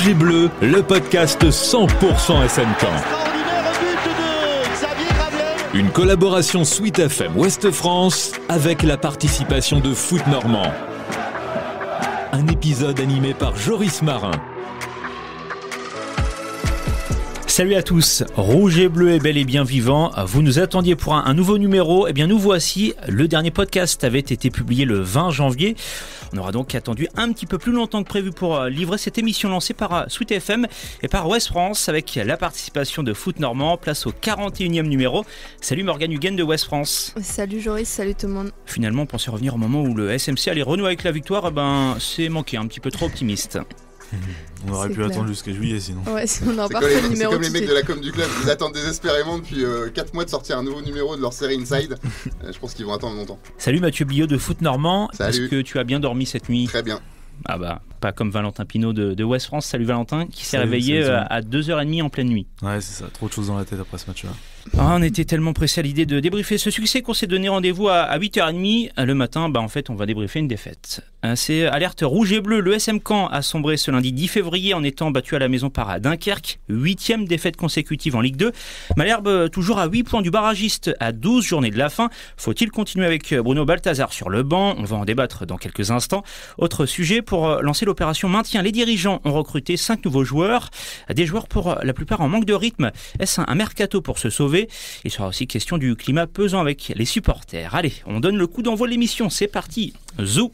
Rouge et Bleu, le podcast 100% SM Caen. Une collaboration Sweet FM Ouest France avec la participation de Foot Normand. Un épisode animé par Joris Marin. Salut à tous, Rouge et Bleu est bel et bien vivant. Vous nous attendiez pour un nouveau numéro. Eh bien nous voici, le dernier podcast avait été publié le 20 janvier. On aura donc attendu un petit peu plus longtemps que prévu pour livrer cette émission lancée par Sweet FM et par Ouest France avec la participation de Foot Normand. Place au 41e numéro. Salut Morgane Huguen de Ouest France. Salut Joris, salut tout le monde. Finalement, on pensait revenir au moment où le SMC allait renouer avec la victoire. C'est manqué, un petit peu trop optimiste. On aurait pu attendre jusqu'à juillet sinon. Ouais, on n'aura pas fait le numéro. C'est comme les mecs de la com du club, ils attendent désespérément depuis 4 mois de sortir un nouveau numéro de leur série Inside. Je pense qu'ils vont attendre longtemps. Salut Mathieu Biot de Foot Normand. Salut. Est-ce que tu as bien dormi cette nuit ? Très bien. Ah bah, pas comme Valentin Pinault de Ouest France. Salut Valentin, qui s'est réveillé à 2h30 en pleine nuit. Ouais, c'est ça, trop de choses dans la tête après ce match-là. On était tellement pressés à l'idée de débriefer ce succès qu'on s'est donné rendez-vous à 8h30. Le matin, en fait, on va débriefer une défaite. C'est alerte rouge et bleu. Le SM Caen a sombré ce lundi 10 février en étant battu à la maison par Dunkerque. 8e défaite consécutive en Ligue 2. Malherbe toujours à 8 points du barragiste à 12 journées de la fin. Faut-il continuer avec Bruno Balthazar sur le banc ? On va en débattre dans quelques instants. Autre sujet, pour lancer l'opération maintien, les dirigeants ont recruté 5 nouveaux joueurs. Des joueurs pour la plupart en manque de rythme. Est-ce un mercato pour se sauver ? Il sera aussi question du climat pesant avec les supporters. Allez, on donne le coup d'envoi de l'émission. C'est parti. Zou.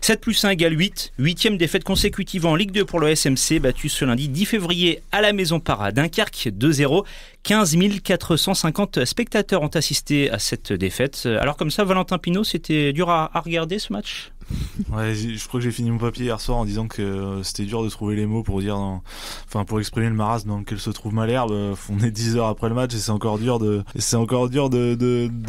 7 plus 1 égale 8. 8e défaite consécutive en Ligue 2 pour le SMC, battu ce lundi 10 février à la maison par Dunkerque 2-0. 15 450 spectateurs ont assisté à cette défaite. Alors comme ça, Valentin Pinault, c'était dur à regarder ce match ? Ouais, je crois que j'ai fini mon papier hier soir en disant que c'était dur de trouver les mots pour dire, pour exprimer le marasme dans lequel se trouve Malherbe. On est 10 heures après le match et c'est encore dur de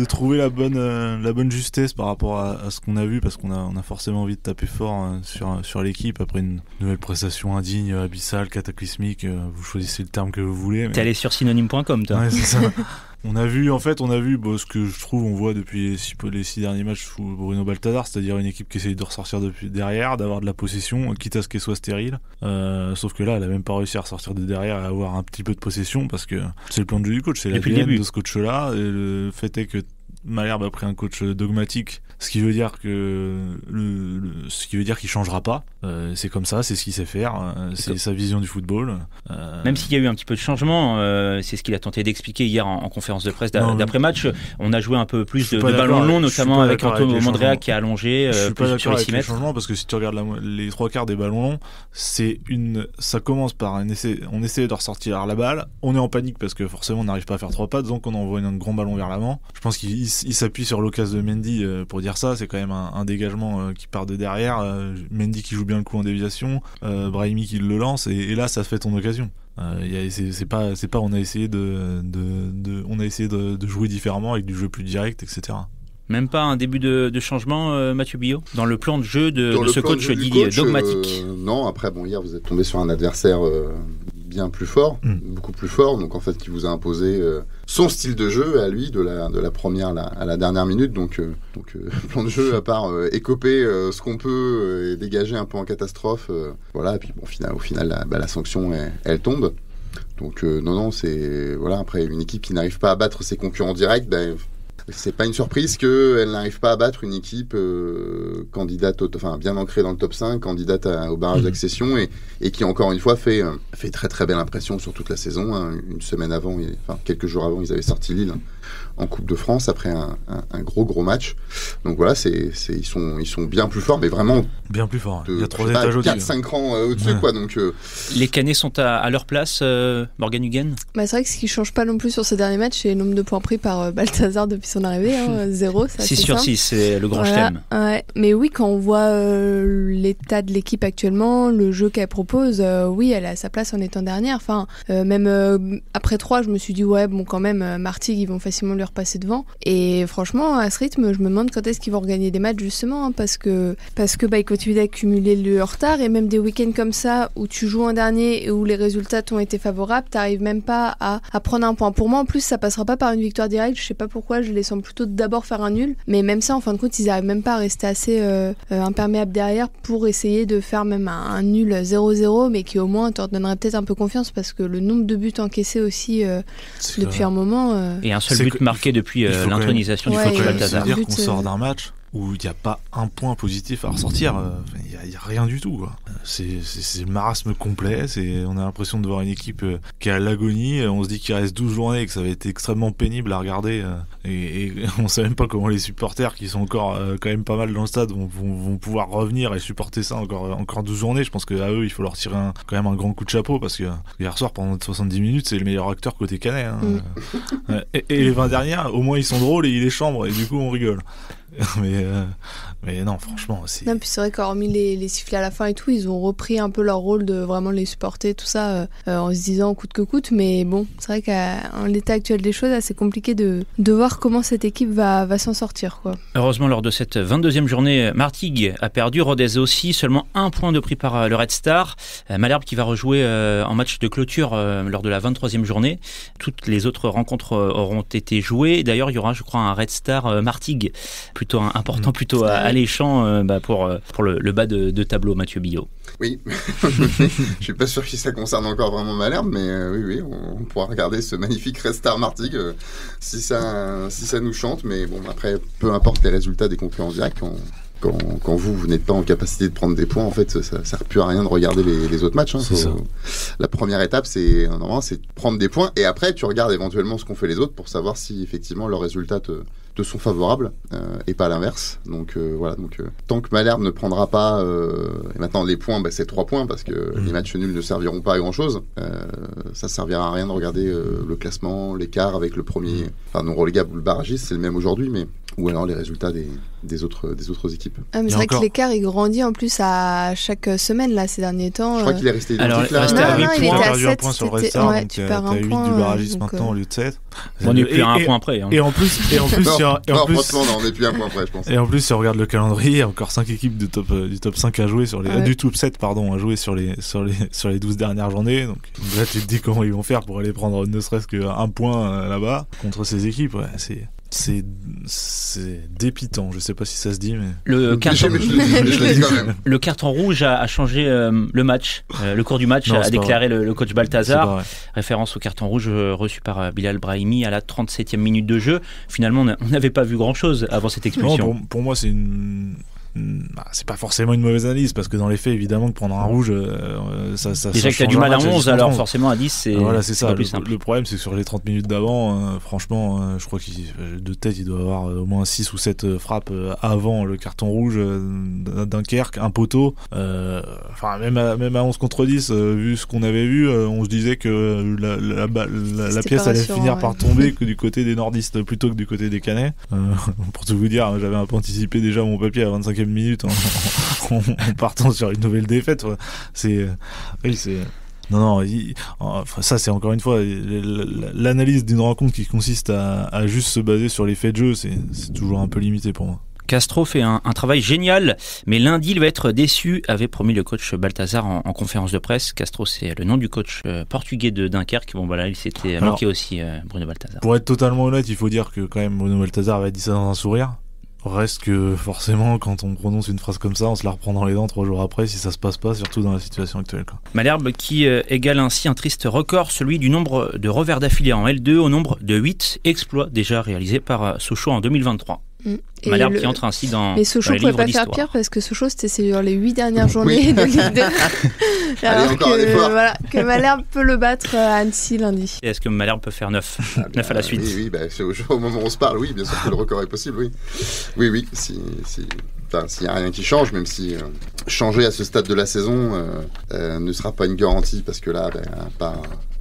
trouver la bonne justesse par rapport à ce qu'on a vu, parce qu'on a forcément envie de taper fort sur l'équipe après une nouvelle prestation indigne, abyssale, cataclysmique. Vous choisissez le terme que vous voulez. T'es allé sur synonyme.com, toi. Ouais, c'est ça. On a vu ce que je trouve, on voit depuis les 6 derniers matchs sous Bruno Balthazar, c'est-à-dire une équipe qui essaye de ressortir depuis derrière, d'avoir de la possession, quitte à ce qu'elle soit stérile. Sauf que là, elle a même pas réussi à ressortir de derrière et à avoir un petit peu de possession, parce que c'est le plan de jeu du coach, c'est l'ADN de ce coach-là. Et le fait est que Malherbe a pris un coach dogmatique, ce qui veut dire qu'il changera pas. C'est comme ça, c'est ce qu'il sait faire, c'est sa vision du football. Même s'il y a eu un petit peu de changement, c'est ce qu'il a tenté d'expliquer hier en conférence de presse d'après-match. On a joué un peu plus de ballons longs, notamment avec Antonio Mandrea qui a allongé sur les 6 mètres. Changement, parce que si tu regardes les 3/4 des ballons longs, ça commence par on essaie de ressortir la balle, on est en panique parce que forcément on n'arrive pas à faire 3 pas, donc on envoie un grand ballon vers l'avant. Je pense qu'il s'appuie sur l'occasion de Mendy pour dire ça. C'est quand même un dégagement qui part de derrière, Mendy qui joue bien le coup en déviation, Brahimi qui le lance, et là ça fait ton occasion. C'est pas on a essayé de jouer différemment avec du jeu plus direct, etc. Même pas un début de changement, Mathieu Biot, dans le plan de jeu de ce coach dit dogmatique. Non, après hier vous êtes tombé sur un adversaire bien plus fort, beaucoup plus fort, donc en fait qui vous a imposé son style de jeu à lui de la première à la dernière minute, donc plan de jeu à part écoper ce qu'on peut et dégager un peu en catastrophe, voilà, et puis au final la sanction elle tombe, donc non c'est voilà, après une équipe qui n'arrive pas à battre ses concurrents directs, c'est pas une surprise qu'elle n'arrive pas à battre une équipe candidate, bien ancrée dans le top 5, candidate au barrage d'accession, et qui encore une fois fait très très belle impression sur toute la saison. Une semaine avant, quelques jours avant, ils avaient sorti Lille en Coupe de France après un gros match. Donc voilà, ils sont bien plus forts, mais vraiment bien plus forts. Il y a 3 étages au-dessus. 4-5 crans au-dessus, quoi. Donc les Canets sont à leur place, Morgane Huguen. C'est vrai que ce qui change pas non plus sur ces derniers matchs, c'est le nombre de points pris par Balthazar depuis son arrivée, 0. 6 sur 6, c'est le grand chelem. Ouais. Mais oui, quand on voit l'état de l'équipe actuellement, le jeu qu'elle propose, oui, elle a sa place en étant dernière. Même après 3, je me suis dit, quand même, Martigues, ils vont facilement lui repasser devant. Et franchement, à ce rythme, je me demande quand est-ce qu'ils vont regagner des matchs, justement, parce que ils continuent d'accumuler le retard, et même des week-ends comme ça, où tu joues en dernier et où les résultats t'ont été favorables, t'arrives même pas à prendre un point. Pour moi, en plus, ça passera pas par une victoire directe. Je sais pas pourquoi je les semblent plutôt d'abord faire un nul. Mais même ça, en fin de compte, ils n'arrivent même pas à rester assez imperméables derrière pour essayer de faire même un nul 0-0, mais qui au moins te donnerait peut-être un peu confiance, parce que le nombre de buts encaissés aussi depuis un moment... Et un seul but marqué depuis l'intronisation du coach Balthazar. C'est-à-dire qu'on sort d'un match où il n'y a pas un point positif à ressortir, il n'y a rien du tout, quoi. C'est le marasme complet, on a l'impression de voir une équipe qui est à l'agonie, on se dit qu'il reste 12 journées et que ça va être extrêmement pénible à regarder, et on sait même pas comment les supporters, qui sont encore quand même pas mal dans le stade, vont pouvoir revenir et supporter ça encore 12 journées. Je pense qu'à eux, il faut leur tirer quand même un grand coup de chapeau, parce que hier soir, pendant 70 minutes, c'est le meilleur acteur côté Canet. Et les 20 dernières, au moins ils sont drôles et ils les chambrent, et du coup on rigole. Mais non, franchement, c'est... Non, puis c'est vrai qu'hormis les sifflets à la fin et tout, ils ont repris un peu leur rôle de vraiment les supporter, tout ça, en se disant coûte que coûte. Mais bon, c'est vrai qu'en l'état actuel des choses, c'est compliqué de voir comment cette équipe va s'en sortir, quoi. Heureusement, lors de cette 22e journée, Martigues a perdu, Rodez aussi, seulement 1 point de prix par le Red Star. Malherbe qui va rejouer en match de clôture lors de la 23e journée. Toutes les autres rencontres auront été jouées. D'ailleurs, il y aura, je crois, un Red Star Martigues plutôt important, plutôt alléchant pour le bas de tableau, Mathieu Billot. Oui, je suis pas sûr que ça concerne encore vraiment Malherbe, mais oui, on pourra regarder ce magnifique Red Star Martigues si ça nous chante. Mais bon, après, peu importe les résultats des concurrents directs, quand vous n'êtes pas en capacité de prendre des points, en fait, ça sert plus à rien de regarder les autres matchs. La première étape, c'est de prendre des points, et après, tu regardes éventuellement ce qu'ont fait les autres pour savoir si effectivement leurs résultats te sont favorables, et pas l'inverse. Donc voilà. Donc tant que Malherbe ne prendra pas, et maintenant les points, c'est 3 points, parce que les matchs nuls ne serviront pas à grand chose. Ça servira à rien de regarder le classement, l'écart avec le premier, non relégable ou le barragiste, c'est le même aujourd'hui, mais ou alors les résultats des autres équipes. Ah, mais c'est vrai que l'écart il grandit en plus à chaque semaine là ces derniers temps. Je crois qu'il est resté il était à 7 points sur le Red Star, donc tu perds 8 du barragiste maintenant au lieu de 7. On n'est plus à un point près. Et en plus, franchement, on n'est plus à un point près, je pense. Et en plus, si on regarde le calendrier, il y a encore 5 équipes du top 5 à jouer du top 7, à jouer sur les 12 dernières journées. Donc là, tu te dis comment ils vont faire pour aller prendre ne serait-ce qu'un point là-bas contre ces équipes. Ouais, c'est dépitant, je sais pas si ça se dit, mais le carton rouge a changé le match, le cours du match, a déclaré le coach Balthazar, référence au carton rouge reçu par Bilal Brahimi à la 37e minute de jeu. Finalement, on n'avait pas vu grand chose avant cette expulsion. Non, pour moi, c'est pas forcément une mauvaise analyse, parce que dans les faits, évidemment, que prendre un rouge, ça déjà que t'as du mal à 11, alors forcément à 10, c'est ça. Plus simple. Le problème, c'est que sur les 30 minutes d'avant, franchement, je crois de tête, il doit avoir au moins 6 ou 7 frappes avant le carton rouge d'un Dunkerque, un poteau. Même à 11 contre 10, vu ce qu'on avait vu, on se disait que la pièce allait finir par tomber que du côté des nordistes plutôt que du côté des Canets. Pour tout vous dire, j'avais un peu anticipé déjà mon papier à 25e minute en partant sur une nouvelle défaite. Ça c'est encore une fois l'analyse d'une rencontre qui consiste à juste se baser sur les faits de jeu, c'est toujours un peu limité pour moi. Castro fait un travail génial, mais lundi il va être déçu, avait promis le coach Balthazar en conférence de presse. Castro, c'est le nom du coach portugais de Dunkerque. Bon voilà, il s'était manqué aussi Bruno Balthazar. Pour être totalement honnête, il faut dire que quand même Bruno Balthazar avait dit ça dans un sourire. Reste que forcément, quand on prononce une phrase comme ça, on se la reprend dans les dents 3 jours après si ça se passe pas, surtout dans la situation actuelle. Malherbe qui égale ainsi un triste record, celui du nombre de revers d'affilée en L2 au nombre de 8 exploits déjà réalisés par Sochaux en 2023. Malherbe qui entre ainsi dans. Mais Sochaux ne pouvait pas faire pire, parce que Sochaux c'était sur les 8 dernières journées de Ligue 2. Alors que Malherbe peut le battre à Annecy lundi. Et est-ce que Malherbe peut faire 9 à la suite? Oui, au moment où on se parle, oui, bien sûr que le record est possible, oui. S'il n'y a rien qui change, même si changer à ce stade de la saison ne sera pas une garantie, parce que là,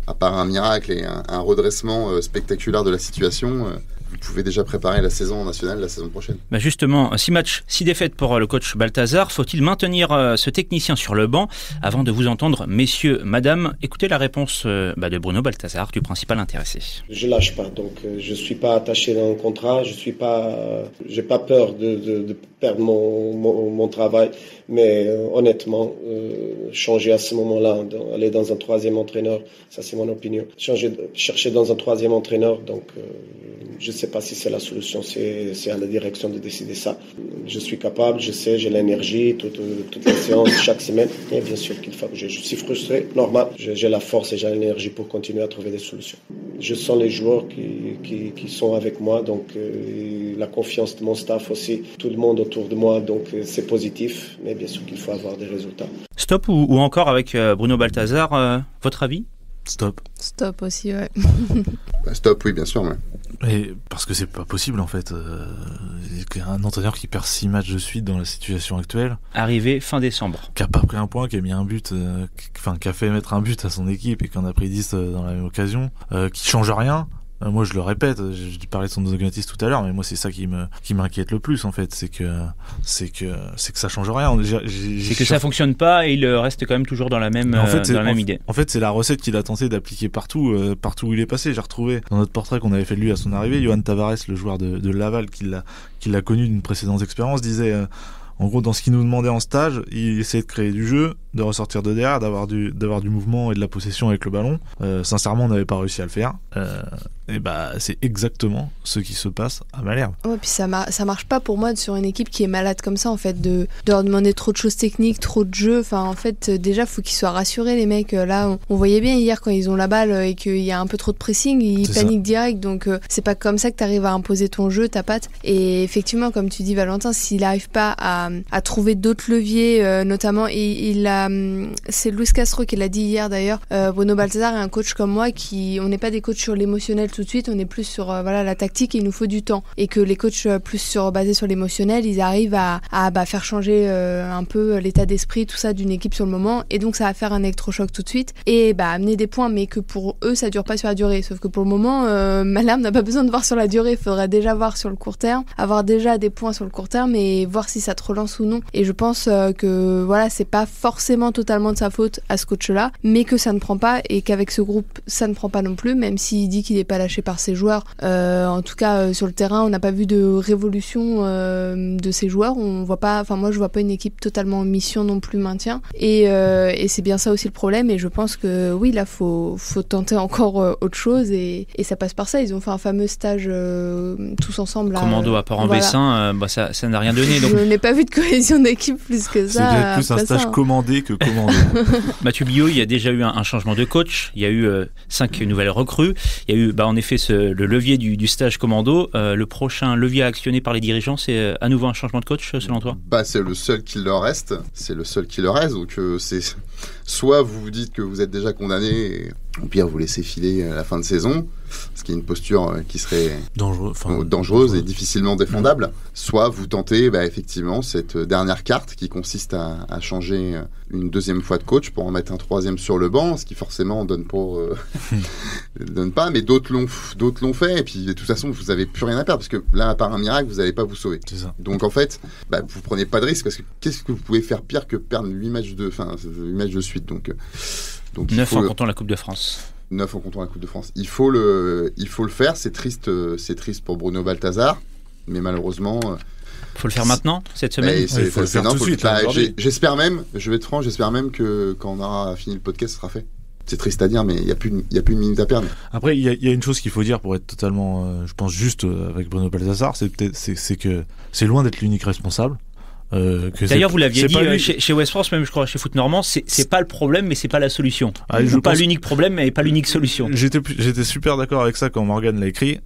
à part un miracle et un redressement spectaculaire de la situation, vous pouvez déjà préparer la saison nationale la saison prochaine. Justement, 6 matchs, 6 défaites pour le coach Balthazar. Faut-il maintenir ce technicien sur le banc? Avant de vous entendre, messieurs, madame, écoutez la réponse de Bruno Balthazar, du principal intéressé. Je lâche pas, donc je suis pas attaché dans le contrat, j'ai pas peur de perdre mon travail, mais honnêtement, changer à ce moment-là, aller dans un troisième entraîneur, ça c'est mon opinion. Chercher dans un troisième entraîneur, donc je sais sais pas si c'est la solution, c'est à la direction de décider ça. Je suis capable, je sais, j'ai l'énergie, toute la séance, chaque semaine. Et bien sûr qu'il faut. Je suis frustré, normal. J'ai la force et j'ai l'énergie pour continuer à trouver des solutions. Je sens les joueurs qui sont avec moi, donc la confiance de mon staff aussi, tout le monde autour de moi, donc c'est positif, mais bien sûr qu'il faut avoir des résultats. Stop ou encore avec Bruno Balthazar, votre avis ? Stop. Stop aussi, ouais. Stop, oui, bien sûr. Ouais. Et parce que c'est pas possible en fait. Un entraîneur qui perd 6 matchs de suite dans la situation actuelle. Arrivé fin décembre. Qui a pas pris un point, qui a mis un but, qui a fait mettre un but à son équipe et qui en a pris 10 dans la même occasion, qui change rien. Moi, je le répète, j'ai parlé de son dogmatisme tout à l'heure, mais moi, c'est ça qui m'inquiète le plus, en fait. C'est que ça change rien. C'est que ça fonctionne pas et il reste quand même toujours dans la même, même idée. En fait, c'est la recette qu'il a tenté d'appliquer partout où il est passé. J'ai retrouvé dans notre portrait qu'on avait fait de lui à son arrivée, Yohan Tavares, le joueur de Laval, qui l'a connu d'une précédente expérience, disait, en gros, dans ce qu'il nous demandait en stage, il essayait de créer du jeu, de ressortir de derrière, d'avoir du mouvement et de la possession avec le ballon. Sincèrement, on n'avait pas réussi à le faire. Et c'est exactement ce qui se passe à Malherbe. Ouais, puis ça marche pas pour moi sur une équipe qui est malade comme ça, en fait, de leur demander trop de choses techniques, trop de jeux. Enfin, en fait, déjà, faut qu'ils soient rassurés, les mecs. Là, on voyait bien hier quand ils ont la balle et qu'il y a un peu trop de pressing, ils paniquent direct. Donc, c'est pas comme ça que t'arrives à imposer ton jeu, ta patte. Et effectivement, comme tu dis, Valentin, s'il arrive pas à trouver d'autres leviers, notamment, c'est Luis Castro qui l'a dit hier d'ailleurs. Bruno Balthazar est un coach comme moi on n'est pas des coachs sur l'émotionnel tout de suite, on est plus sur la tactique et il nous faut du temps. Et que les coachs plus basés sur l'émotionnel, ils arrivent à faire changer un peu l'état d'esprit, tout ça d'une équipe sur le moment. Et donc ça va faire un électrochoc tout de suite et amener des points, mais que pour eux ça dure pas sur la durée. Sauf que pour le moment, Malherbe n'a pas besoin de voir sur la durée. Il faudrait déjà voir sur le court terme, avoir déjà des points sur le court terme et voir si ça te relance ou non. Et je pense que c'est pas forcément totalement de sa faute à ce coach-là, mais que ça ne prend pas et qu'avec ce groupe ça ne prend pas non plus, même s'il dit qu'il n'est pas lâché par ses joueurs. En tout cas, sur le terrain, on n'a pas vu de révolution de ses joueurs. On voit pas, moi je vois pas une équipe totalement en mission non plus maintien. Et c'est bien ça aussi le problème. Et je pense que oui, là faut tenter encore autre chose et ça passe par ça. Ils ont fait un fameux stage tous ensemble. Là, Commando à Port-en-Bessin, ça n'a rien donné. Donc... Je n'ai pas vu de cohésion d'équipe plus que ça. C'est peut-être plus un stage commandé que commandé. Mathieu Biot, il y a déjà eu un changement de coach. Il y a eu 5 nouvelles recrues. Il y a eu en effet le levier du stage commando. Le prochain levier à actionner par les dirigeants, c'est à nouveau un changement de coach selon toi ? C'est le seul qui leur reste. Donc c'est soit vous vous dites que vous êtes déjà condamné et au pire vous laissez filer à la fin de saison, ce qui est une posture qui serait dangereuse et difficilement défendable. Soit vous tentez effectivement cette dernière carte qui consiste à changer une deuxième fois de coach pour en mettre un troisième sur le banc, ce qui forcément donne pas, mais d'autres l'ont fait, et puis de toute façon vous n'avez plus rien à perdre, parce que là, à part un miracle, vous n'allez pas vous sauver. C'est ça. Donc en fait, vous prenez pas de risque, parce que qu'est-ce que vous pouvez faire pire que perdre 8 matchs de suite, donc 9 en comptant la Coupe de France. 9 en comptant la Coupe de France. Il faut le faire. C'est triste pour Bruno Balthazar, mais malheureusement. Faut le faire maintenant, cette semaine. Il faut le faire tout de suite. J'espère même, je vais être franc, que quand on aura fini le podcast, ce sera fait. C'est triste à dire, mais il y a plus une minute à perdre. Après, il y a une chose qu'il faut dire pour être totalement, je pense, juste avec Bruno Balthazar, c'est que c'est loin d'être l'unique responsable. D'ailleurs, vous l'aviez dit chez West France, même je crois chez Foot Normand, c'est pas le problème, mais c'est pas la solution. Pas l'unique problème, mais pas l'unique solution. J'étais super d'accord avec ça quand Morgan l'a écrit.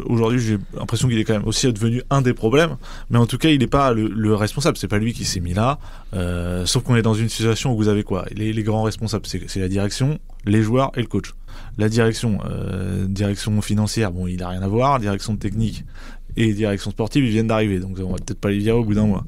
Aujourd'hui, j'ai l'impression qu'il est quand même aussi devenu un des problèmes, mais en tout cas, il n'est pas le responsable. C'est pas lui qui s'est mis là. Sauf qu'on est dans une situation où vous avez quoi ? Les grands responsables, c'est la direction, les joueurs et le coach. La direction financière, il a rien à voir. Direction technique et direction sportive, ils viennent d'arriver, donc on va peut-être pas les virer au bout d'un mois.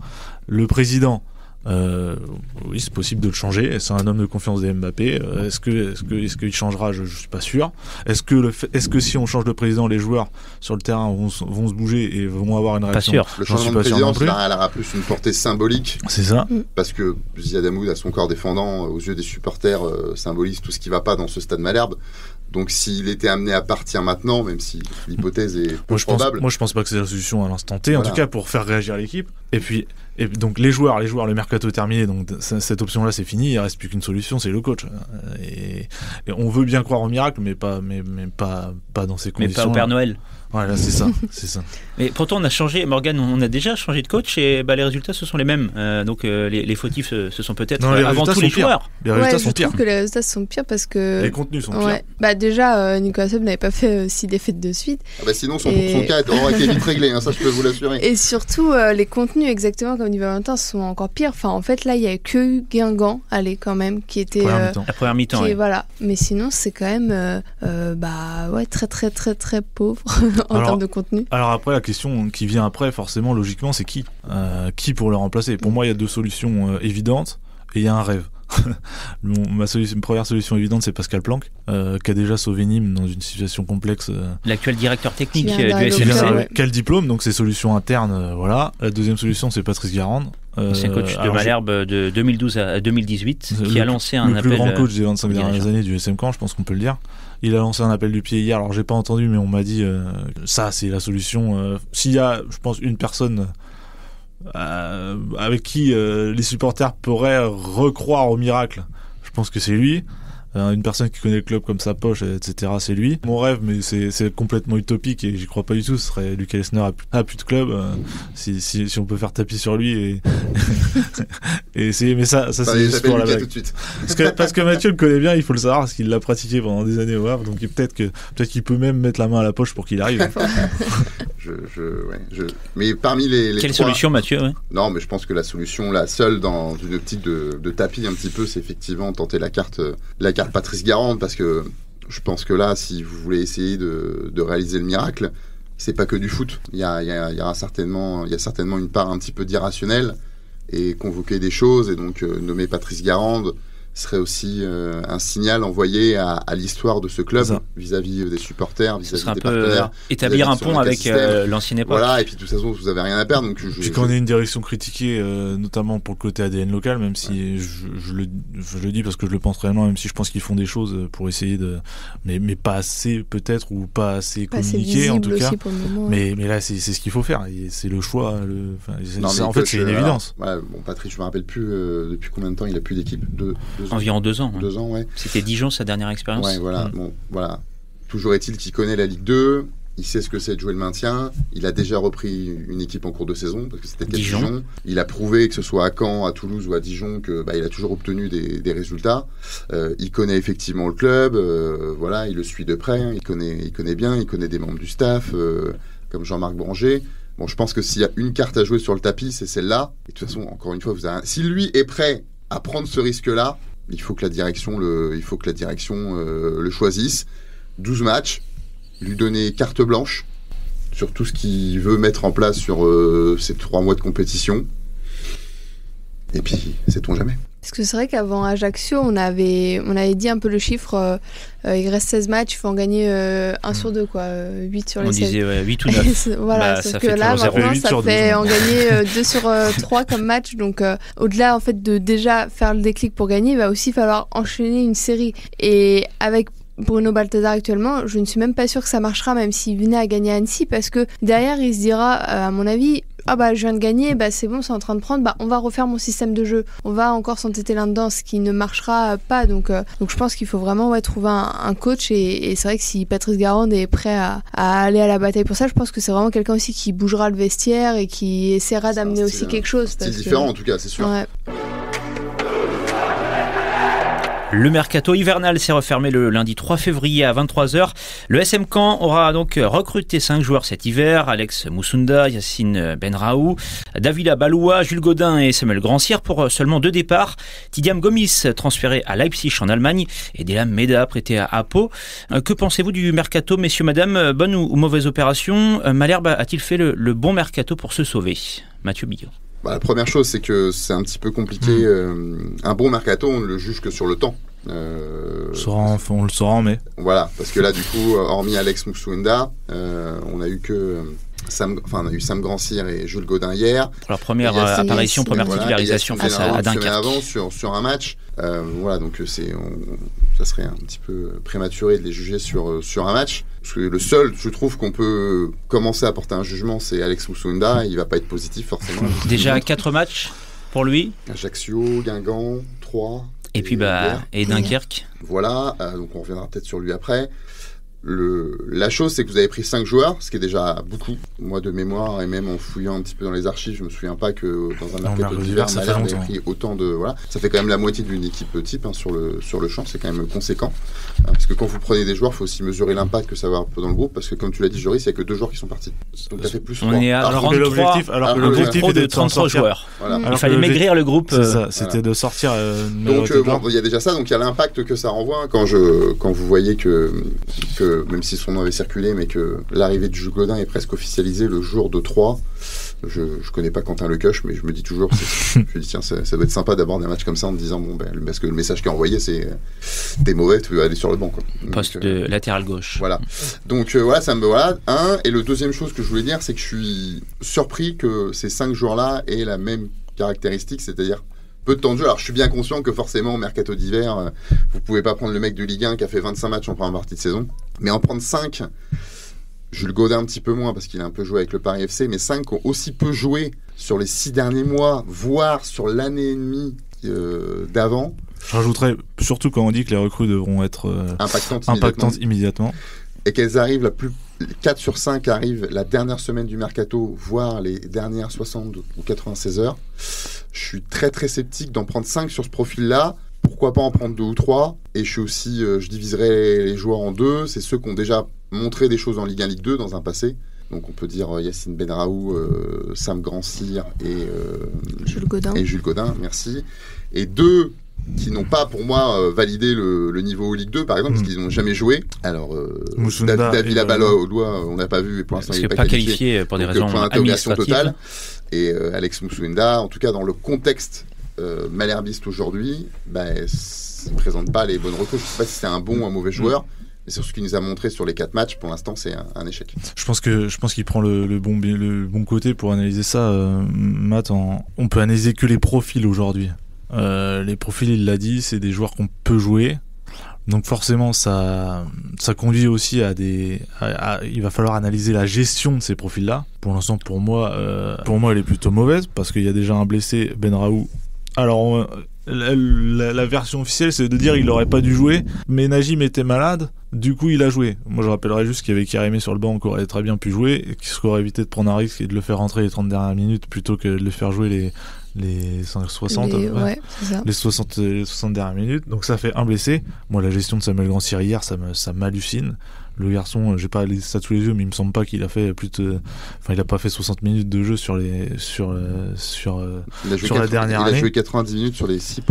Le président, oui, c'est possible de le changer. C'est un homme de confiance des Mbappé. Est-ce qu'il changera ? Je suis pas sûr. Est-ce que si on change de président, les joueurs sur le terrain vont se bouger et vont avoir une réaction ? Pas sûr. Le changement de président, elle aura plus une portée symbolique. C'est ça. Parce que Ziad Hamoud, à son corps défendant, aux yeux des supporters, symbolise tout ce qui va pas dans ce stade Malherbe. Donc s'il était amené à partir maintenant, même si l'hypothèse est peu probable. Moi je pense pas que c'est la solution à l'instant T. En tout cas, pour faire réagir l'équipe, Et donc les joueurs, le mercato est terminé, donc cette option-là c'est fini, il reste plus qu'une solution, c'est le coach. Et on veut bien croire au miracle, mais pas dans ces conditions. Mais pas au Père Noël. Voilà, c'est ça. Mais pourtant on a changé, Morgan, on a déjà changé de coach et les résultats ce sont les mêmes. Donc les fautifs ce sont peut-être avant tout les joueurs. Les résultats sont je pires. trouve que les résultats sont pires parce que les contenus sont pires. Bah déjà Nicolas Sepp n'avait pas fait 6 défaites de suite. Sinon son cas aurait été vite réglé, ça je peux vous l'assurer. Et surtout les contenus, exactement comme dit Valentin, sont encore pires. Enfin en fait là il y a que Guingamp, quand même, qui était la première mi-temps. Voilà. Mais sinon c'est quand même très très très très pauvre en termes de contenu. Alors après la question qui vient après forcément logiquement c'est qui pour le remplacer. Pour moi il y a 2 solutions évidentes et il y a un rêve. Ma première solution évidente c'est Pascal Planck qui a déjà sauvé Nîmes dans une situation complexe. L'actuel directeur technique du SFC. Quel diplôme, donc c'est solution interne, voilà. La deuxième solution c'est Patrice Garande. C'est un coach de Malherbe de 2012 à 2018 qui a lancé un appel. Le plus grand coach des 25 dernières années du SM Caen, je pense qu'on peut le dire. Il a lancé un appel du pied hier, alors j'ai pas entendu mais on m'a dit ça c'est la solution. S'il y a, je pense, une personne avec qui les supporters pourraient recroire au miracle, je pense que c'est lui. Une personne qui connaît le club comme sa poche, etc., c'est lui. Mon rêve, mais c'est complètement utopique et j'y crois pas du tout, ce serait Lucas Lesner a plus de club. Si on peut faire tapis sur lui et essayer, mais ça c'est juste pour la blague. Parce que Mathieu le connaît bien, il faut le savoir, parce qu'il l'a pratiqué pendant des années au Havre, donc peut-être qu'il peut même mettre la main à la poche pour qu'il arrive. Mais parmi les quelle 3... solution, Mathieu? Non, mais je pense que la solution, la seule dans une optique de tapis un petit peu, c'est effectivement tenter la carte Patrice Garande, parce que je pense que là, si vous voulez essayer de réaliser le miracle, c'est pas que du foot. Il y a certainement une part un petit peu d'irrationnel, et convoquer des choses, et donc nommer Patrice Garande serait aussi un signal envoyé à l'histoire de ce club vis-à-vis des supporters, vis-à-vis des partenaires. Établir un pont avec l'ancienne époque. Voilà, et puis de toute façon, vous avez rien à perdre. Donc puis quand on est une direction critiquée, notamment pour le côté ADN local, même si je le dis parce que je le pense réellement, même si je pense qu'ils font des choses pour essayer mais pas assez peut-être, ou pas assez communiqué en tout cas. Pour le moment, mais là, c'est ce qu'il faut faire. Et c'est le choix. En fait, c'est une évidence. Patrice, je me rappelle plus depuis combien de temps il a plus d'équipe. Environ 2 ans. 2 ans, ouais. C'était Dijon, sa dernière expérience. Ouais, voilà. Bon, voilà. Toujours est-il qu'il connaît la Ligue 2, il sait ce que c'est de jouer le maintien, il a déjà repris une équipe en cours de saison, parce que c'était Dijon. Il a prouvé, que ce soit à Caen, à Toulouse ou à Dijon, que il a toujours obtenu des résultats. Il connaît effectivement le club, voilà, il le suit de près, il connaît bien, il connaît des membres du staff, comme Jean-Marc Branger. Bon, je pense que s'il y a une carte à jouer sur le tapis, c'est celle-là. Et de toute façon, encore une fois, si lui est prêt à prendre ce risque-là, il faut que la direction le choisisse. 12 matchs, lui donner carte blanche sur tout ce qu'il veut mettre en place sur ces 3 mois de compétition. Et puis, sait-on jamais. Parce que c'est vrai qu'avant Ajaccio, on avait dit un peu le chiffre, il reste 16 matchs, il faut en gagner 1 sur 2, quoi, 8 sur les 16. On disait 8 ou 9. Voilà, sauf que là, maintenant, ça fait en gagner 2 sur 3 comme match. Donc, au-delà en fait, de déjà faire le déclic pour gagner, il va aussi falloir enchaîner une série. Et avec Bruno Balthazar actuellement, je ne suis même pas sûre que ça marchera, même s'il venait à gagner à Annecy, parce que derrière, il se dira, à mon avis, je viens de gagner, c'est bon, c'est en train de prendre, on va refaire mon système de jeu, on va encore s'entêter là-dedans, ce qui ne marchera pas. Donc je pense qu'il faut vraiment trouver un coach, et c'est vrai que si Patrice Garande est prêt à aller à la bataille pour ça, je pense que c'est vraiment quelqu'un aussi qui bougera le vestiaire et qui essaiera d'amener aussi quelque chose. C'est différent en tout cas, c'est sûr. Ouais. Le mercato hivernal s'est refermé le lundi 3 février à 23h. Le SM Caen aura donc recruté 5 joueurs cet hiver. Alex Moussunda, Yacine Benraou, Davila Baloua, Jules Godin et Samuel Grandcir pour seulement 2 départs. Tidiam Gomis transféré à Leipzig en Allemagne et Delam Meda prêté à Pau. Que pensez-vous du mercato, messieurs, madame? Bonne ou mauvaise opération? Malherbe a-t-il fait le bon mercato pour se sauver? Mathieu Billot. La première chose, c'est que c'est un petit peu compliqué. Un bon mercato, on ne le juge que sur le temps. On le saura en mai. Voilà, parce que là, du coup, hormis Alex Moussouenda, on a eu Sam Grandcir et Jules Godin hier. Pour leur première apparition, première titularisation face à Dunkerque. Avant sur un match. Voilà, donc ça serait un petit peu prématuré de les juger sur un match. Parce que le seul, je trouve, qu'on peut commencer à porter un jugement, c'est Alex Moussunda. Il va pas être positif forcément. Déjà 4 matchs pour lui. Ajaccio, Guingamp, 3. Et puis et Dunkerque. Voilà, donc on reviendra peut-être sur lui après. La chose, c'est que vous avez pris 5 joueurs, ce qui est déjà beaucoup. Moi, de mémoire, et même en fouillant un petit peu dans les archives, je me souviens pas que dans un mercato d'hiver, on avait pris autant de... Voilà. Ça fait quand même la moitié d'une équipe type sur le champ, c'est quand même conséquent. Parce que quand vous prenez des joueurs, il faut aussi mesurer l'impact que ça va avoir un peu dans le groupe, parce que comme tu l'as dit, Joris, il n'y a que 2 joueurs qui sont partis. Donc ça fait plus 3. On est à alors que l'objectif était de 33 joueurs. Voilà. Il fallait maigrir le groupe. C'est ça, c'était de sortir... donc il y a déjà ça, donc il y a l'impact que ça renvoie. Quand vous voyez que même si son nom avait circulé, mais que l'arrivée de Jules Godin est presque officialisée le jour de 3. Je connais pas Quentin Lecoche, mais je me dis toujours, je me dis tiens, ça doit être sympa d'aborder un match comme ça en me disant parce que le message qui est envoyé, c'est t'es mauvais, tu veux aller sur le banc, quoi. Poste de latéral gauche. Voilà. Donc voilà, et le deuxième chose que je voulais dire, c'est que je suis surpris que ces 5 joueurs-là aient la même caractéristique, c'est-à-dire peu de temps de jeu. Alors je suis bien conscient que forcément au mercato d'hiver, vous pouvez pas prendre le mec de Ligue 1 qui a fait 25 matchs en première partie de saison, mais en prendre 5, Jules Godin un petit peu moins parce qu'il a un peu joué avec le Paris FC, mais 5 qui ont aussi peu joué sur les 6 derniers mois, voire sur l'année et demie d'avant. Je rajouterais, surtout quand on dit que les recrues devront être impactantes immédiatement. Et qu'elles arrivent 4 sur 5 arrivent la dernière semaine du mercato, voire les dernières 60 ou 96 heures. Je suis très très sceptique d'en prendre 5 sur ce profil-là. Pourquoi pas en prendre 2 ou 3 ? Et je suis aussi, je diviserai les joueurs en 2. C'est ceux qui ont déjà montré des choses en Ligue 1, Ligue 2 dans un passé. Donc on peut dire Yacine Benraou, Sam Grand-Cyr et Jules Godin, merci. Et 2 qui n'ont pas pour moi validé le niveau Ligue 2 par exemple parce qu'ils n'ont jamais joué. Alors David Labaloa on n'a pas vu et pour l'instant il n'est pas qualifié pour des raisons administratives totale. Et Alex Moussunda, en tout cas dans le contexte malherbiste aujourd'hui, ne présente pas les bonnes recrues. Je ne sais pas si c'est un bon ou un mauvais joueur. Mais sur ce qu'il nous a montré sur les 4 matchs, pour l'instant, c'est un échec. Je pense qu'il prend le bon côté pour analyser ça, Matt. On peut analyser que les profils aujourd'hui. Les profils, il l'a dit, c'est des joueurs qu'on peut jouer. Donc forcément, ça conduit aussi il va falloir analyser la gestion de ces profils-là. Pour l'instant, pour moi, elle est plutôt mauvaise parce qu'il y a déjà un blessé, Benraou. Alors, la version officielle, c'est de dire qu'il n'aurait pas dû jouer, mais Najim était malade, du coup il a joué. Moi je rappellerai juste qu'il y avait Kérémé sur le banc qui aurait très bien pu jouer, et qui serait évité de prendre un risque et de le faire rentrer les 30 dernières minutes plutôt que de le faire jouer les 60 les 60 dernières minutes. Donc ça fait un blessé. Moi la gestion de Samuel Grand-Cyr hier, ça m'hallucine. Le garçon, j'ai pas les stats sous les yeux, mais il me semble pas qu'il a fait il a pas fait 60 minutes de jeu sur la dernière année. Il a joué 90 minutes sur les 6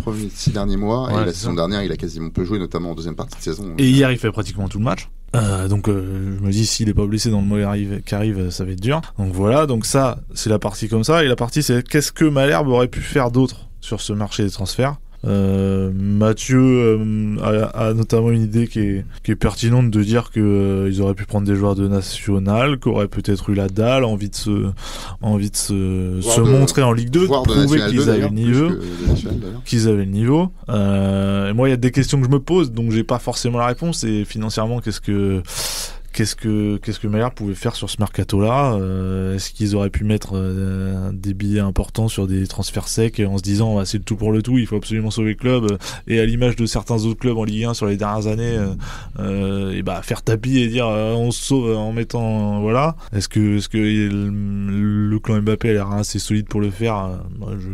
derniers mois, et la saison dernière, il a quasiment peu joué, notamment en deuxième partie de saison. Et hier, il fait pratiquement tout le match. Donc je me dis, s'il est pas blessé dans le mois qui arrive, ça va être dur. Donc voilà, donc ça, c'est la partie comme ça. Et la partie, c'est qu'est-ce que Malherbe aurait pu faire d'autre sur ce marché des transferts. Mathieu a notamment une idée qui est pertinente de dire que ils auraient pu prendre des joueurs de national, qui auraient peut-être eu la dalle, envie de se montrer en Ligue 2, de prouver qu'ils avaient le niveau. Et moi, il y a des questions que je me pose, donc j'ai pas forcément la réponse. Et financièrement, qu'est-ce que Malherbe pouvait faire sur ce mercato-là? Est-ce qu'ils auraient pu mettre des billets importants sur des transferts secs en se disant c'est le tout pour le tout, il faut absolument sauver le club, et à l'image de certains autres clubs en Ligue 1 sur les dernières années, faire tapis et dire on se sauve en mettant voilà. Est-ce que le clan Mbappé a l'air assez solide pour le faire? Je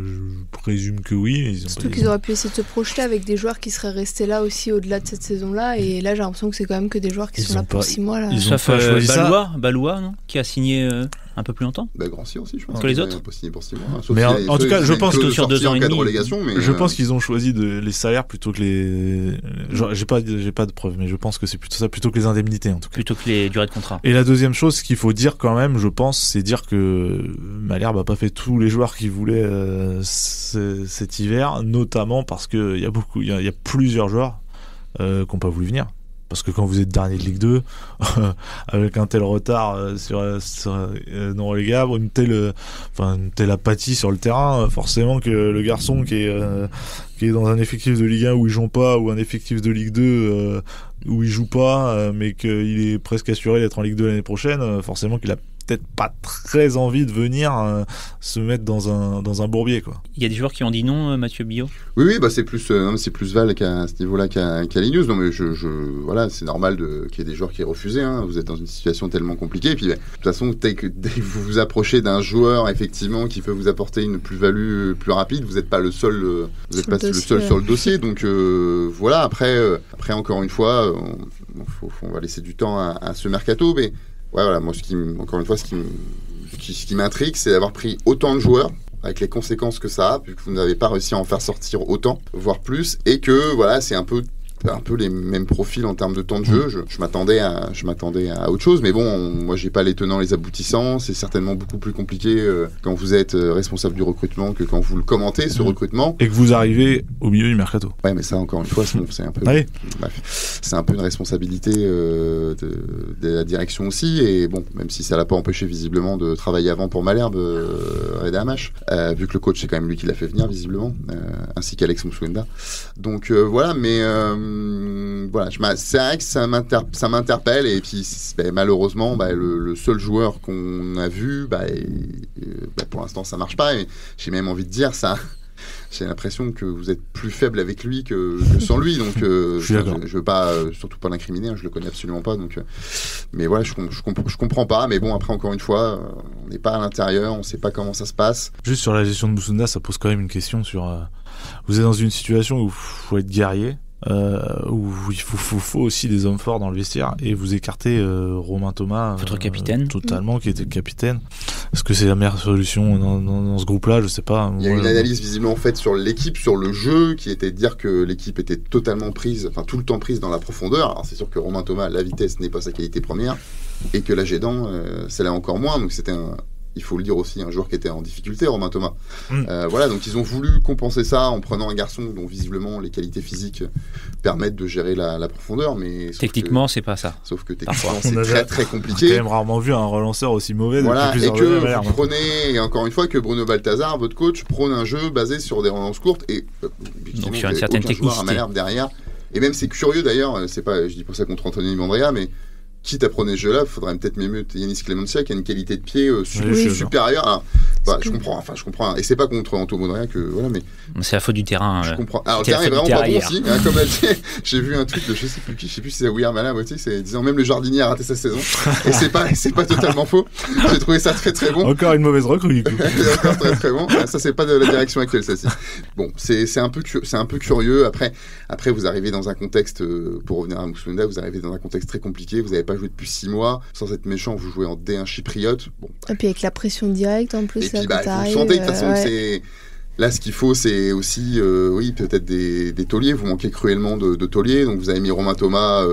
présume que oui. Surtout qu'ils auraient pu essayer de se projeter avec des joueurs qui seraient restés là aussi au-delà de cette saison-là, et là j'ai l'impression que c'est quand même que des joueurs qui sont là pour 6 mois là. Ils ont pas choisi Baloua, non, qui a signé un peu plus longtemps. Grand-Cyr aussi, je pense. Que les autres. Pas signé pour 6 mois. Mais en tout cas, je pense que sur 2 ans et demi. Je pense qu'ils ont choisi les salaires plutôt que les. J'ai pas de preuves, mais je pense que c'est plutôt ça, plutôt que les indemnités en tout cas. Plutôt que les durées de contrat. Et la deuxième chose qu'il faut dire quand même, je pense, c'est dire que Malherbe a pas fait tous les joueurs qu'il voulait cet hiver, notamment parce que il y a plusieurs joueurs qui n'ont pas voulu venir. Parce que quand vous êtes dernier de Ligue 2, avec un tel retard sur non relégable, une telle apathie sur le terrain, forcément que le garçon qui qui est dans un effectif de Ligue 1 où il joue pas, ou un effectif de Ligue 2 où il joue pas, mais qu'il est presque assuré d'être en Ligue 2 l'année prochaine, forcément qu'il a peut-être pas très envie de venir se mettre dans un bourbier, quoi. Il y a des joueurs qui ont dit non, Mathieu Billot. Oui, c'est plus Val à ce niveau-là qu'à Linus. Non, mais voilà, c'est normal qu'il y ait des joueurs qui aient refusé. Hein. Vous êtes dans une situation tellement compliquée. Et puis, de toute façon, dès que vous vous approchez d'un joueur effectivement qui peut vous apporter une plus-value plus rapide, vous n'êtes pas le seul. Vous n'êtes pas le seul sur le dossier. Donc voilà. Après, encore une fois, on va laisser du temps à ce mercato, mais. Ouais, voilà, moi, ce qui m'intrigue, c'est d'avoir pris autant de joueurs, avec les conséquences que ça a, vu que vous n'avez pas réussi à en faire sortir autant, voire plus, et que, voilà, c'est un peu les mêmes profils en termes de temps de jeu. Je m'attendais à autre chose, mais bon, moi j'ai pas les tenants, les aboutissants. C'est certainement beaucoup plus compliqué quand vous êtes responsable du recrutement que quand vous le commentez, ce recrutement. Et que vous arrivez au milieu du mercato. Ouais, mais ça, encore une fois, c'est un peu, c'est un peu une responsabilité de la direction aussi. Et bon, même si ça l'a pas empêché visiblement de travailler avant pour Malherbe, Reda Hamache, vu que le coach c'est quand même lui qui l'a fait venir visiblement, ainsi qu'Alex Moussouenda. Donc voilà, mais voilà, c'est vrai que ça m'interpelle, et puis malheureusement le seul joueur qu'on a vu, pour l'instant ça marche pas, et j'ai même envie de dire ça. J'ai l'impression que vous êtes plus faible avec lui que sans lui, donc je veux pas, surtout pas l'incriminer, je le connais absolument pas, donc mais voilà, je comprends pas, mais bon, après encore une fois, on n'est pas à l'intérieur, on sait pas comment ça se passe. Juste sur la gestion de Moussouenda, ça pose quand même une question sur vous êtes dans une situation où il faut être guerrier, où il faut aussi des hommes forts dans le vestiaire, et vous écartez Romain Thomas, votre capitaine, totalement, qui était le capitaine. Est-ce que c'est la meilleure solution dans ce groupe-là? Je sais pas. Il y a une analyse visiblement faite sur l'équipe, sur le jeu, qui était de dire que l'équipe était totalement prise, enfin tout le temps prise dans la profondeur. Alors c'est sûr que Romain Thomas, la vitesse n'est pas sa qualité première, et que l'Agédan, c'est là encore moins. Donc c'était il faut le dire aussi, un joueur qui était en difficulté, Romain Thomas. Voilà, donc ils ont voulu compenser ça en prenant un garçon dont visiblement les qualités physiques permettent de gérer la profondeur, mais techniquement c'est pas ça. Sauf que techniquement c'est très très compliqué. On a quand même rarement vu un relanceur aussi mauvais. Voilà, et que vous prenez, et encore une fois, que Bruno Balthazar, votre coach, prône un jeu basé sur des relances courtes, et donc sur une certaine technicité. À Malherbe derrière. Et même c'est curieux d'ailleurs, c'est pas, je dis pas ça contre Anthony Mandrea, mais quitte à prendre ce jeu-là, il faudrait peut-être mieux Yanis Clemencia, qui a une qualité de pied supérieure. Alors, je comprends. Et c'est pas contre Anto Mondria que voilà, mais c'est la faute du terrain. Je comprends. Alors le terrain est vraiment pas bon aussi. Comme elle dit, j'ai vu un tweet de je sais plus si c'est Ouillard Malherbe, c'est disant même le jardinier a raté sa saison. Et c'est pas totalement faux. J'ai trouvé ça très très bon. Encore une mauvaise recrue. Encore très très bon. Ça c'est pas de la direction actuelle, ça ci. Bon, c'est un peu curieux. Après vous arrivez dans un contexte, pour revenir à Moussouenda, vous arrivez dans un contexte très compliqué. Vous n'avez pas joué depuis 6 mois. Sans être méchant, vous jouez en D1 chypriote. Bon. Et puis avec la pression directe en plus. Et puis vous sentez de toute façon que c'est. Là, ce qu'il faut, c'est aussi, peut-être des tauliers. Vous manquez cruellement de tauliers. Donc, vous avez mis Romain Thomas